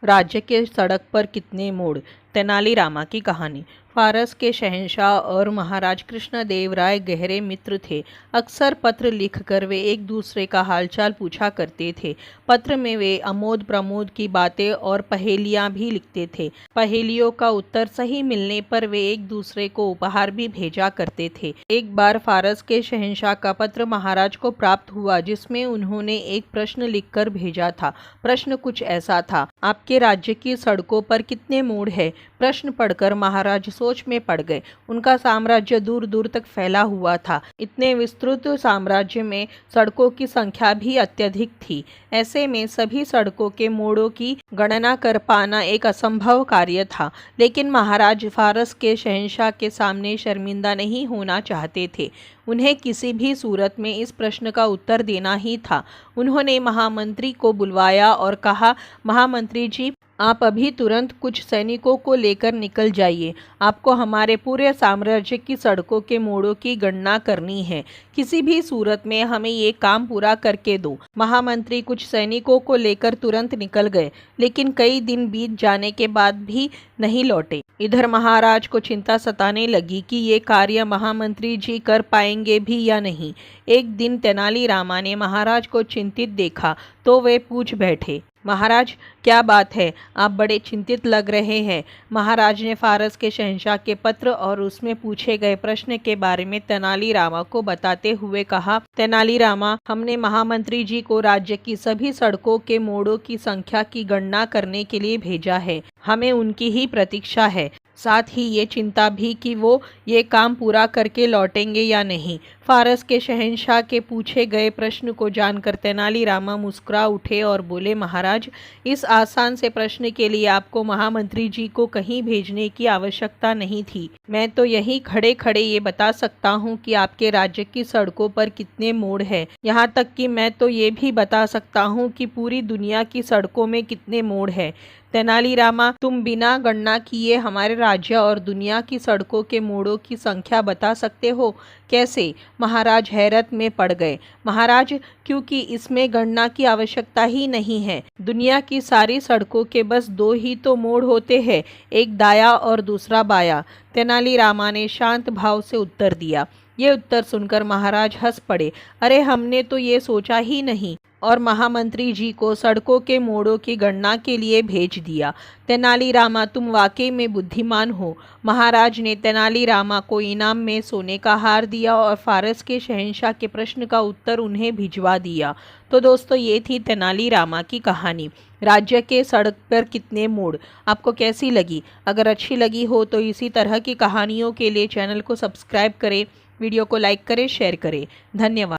राज्य के सड़क पर कितने मोड़। तेनालीरामा की कहानी। फारस के शहंशाह और महाराज कृष्णदेव राय गहरे मित्र थे। अक्सर पत्र लिखकर वे एक दूसरे का हालचाल पूछा करते थे। पत्र में वे आमोद प्रमोद की बातें और पहेलियां भी लिखते थे। पहेलियों का उत्तर सही मिलने पर वे एक दूसरे को उपहार भी भेजा करते थे। एक बार फारस के शहंशाह का पत्र महाराज को प्राप्त हुआ, जिसमें उन्होंने एक प्रश्न लिखकर भेजा था। प्रश्न कुछ ऐसा था, आपके राज्य की सड़कों पर कितने मोड़ हैं। प्रश्न पढ़कर महाराज सोच में पड़ गए। उनका साम्राज्य दूर दूर तक फैला हुआ था। इतने विस्तृत साम्राज्य में सड़कों की संख्या भी अत्यधिक थी। ऐसे में सभी सड़कों के मोड़ों की गणना कर पाना एक असंभव कार्य था। लेकिन महाराज फारस के शहंशाह के सामने शर्मिंदा नहीं होना चाहते थे। उन्हें किसी भी सूरत में इस प्रश्न का उत्तर देना ही था। उन्होंने महामंत्री को बुलवाया और कहा, महामंत्री जी, आप अभी तुरंत कुछ सैनिकों को लेकर निकल जाइए। आपको हमारे पूरे साम्राज्य की सड़कों के मोड़ों की गणना करनी है। किसी भी सूरत में हमें ये काम पूरा करके दो। महामंत्री कुछ सैनिकों को लेकर तुरंत निकल गए, लेकिन कई दिन बीत जाने के बाद भी नहीं लौटे। इधर महाराज को चिंता सताने लगी कि ये कार्य महामंत्री जी कर पाएंगे भी या नहीं। एक दिन तेनालीरामा ने महाराज को चिंतित देखा तो वे पूछ बैठे, महाराज, क्या बात है, आप बड़े चिंतित लग रहे हैं। महाराज ने फारस के शहंशाह के पत्र और उसमें पूछे गए प्रश्न के बारे में तेनालीरामा को बताते हुए कहा, तेनालीरामा, हमने महामंत्री जी को राज्य की सभी सड़कों के मोड़ों की संख्या की गणना करने के लिए भेजा है। हमें उनकी ही प्रतीक्षा है। साथ ही ये चिंता भी कि वो ये काम पूरा करके लौटेंगे या नहीं। फारस के शहंशाह के पूछे गए प्रश्न को जानकर तेनालीरामा मुस्कुरा उठे और बोले, महाराज, इस आसान से प्रश्न के लिए आपको महामंत्री जी को कहीं भेजने की आवश्यकता नहीं थी। मैं तो यही खड़े खड़े ये बता सकता हूँ कि आपके राज्य की सड़कों पर कितने मोड़ हैं। यहाँ तक कि मैं तो ये भी बता सकता हूँ कि पूरी दुनिया की सड़कों में कितने मोड़ हैं। तेनालीरामा, तुम बिना गणना किए हमारे राज्य और दुनिया की सड़कों के मोड़ों की संख्या बता सकते हो? कैसे? महाराज हैरत में पड़ गए। महाराज, क्योंकि इसमें गणना की आवश्यकता ही नहीं है। दुनिया की सारी सड़कों के बस दो ही तो मोड़ होते हैं, एक दाया और दूसरा बाया। तेनालीरामा ने शांत भाव से उत्तर दिया। ये उत्तर सुनकर महाराज हंस पड़े। अरे, हमने तो ये सोचा ही नहीं और महामंत्री जी को सड़कों के मोड़ों की गणना के लिए भेज दिया। तेनालीरामा, तुम वाकई में बुद्धिमान हो। महाराज ने तेनालीरामा को इनाम में सोने का हार दिया और फारस के शहंशाह के प्रश्न का उत्तर उन्हें भिजवा दिया। तो दोस्तों, ये थी तेनालीरामा की कहानी, राज्य के सड़क पर कितने मोड़। आपको कैसी लगी? अगर अच्छी लगी हो तो इसी तरह की कहानियों के लिए चैनल को सब्सक्राइब करें, वीडियो को लाइक करें, शेयर करें। धन्यवाद।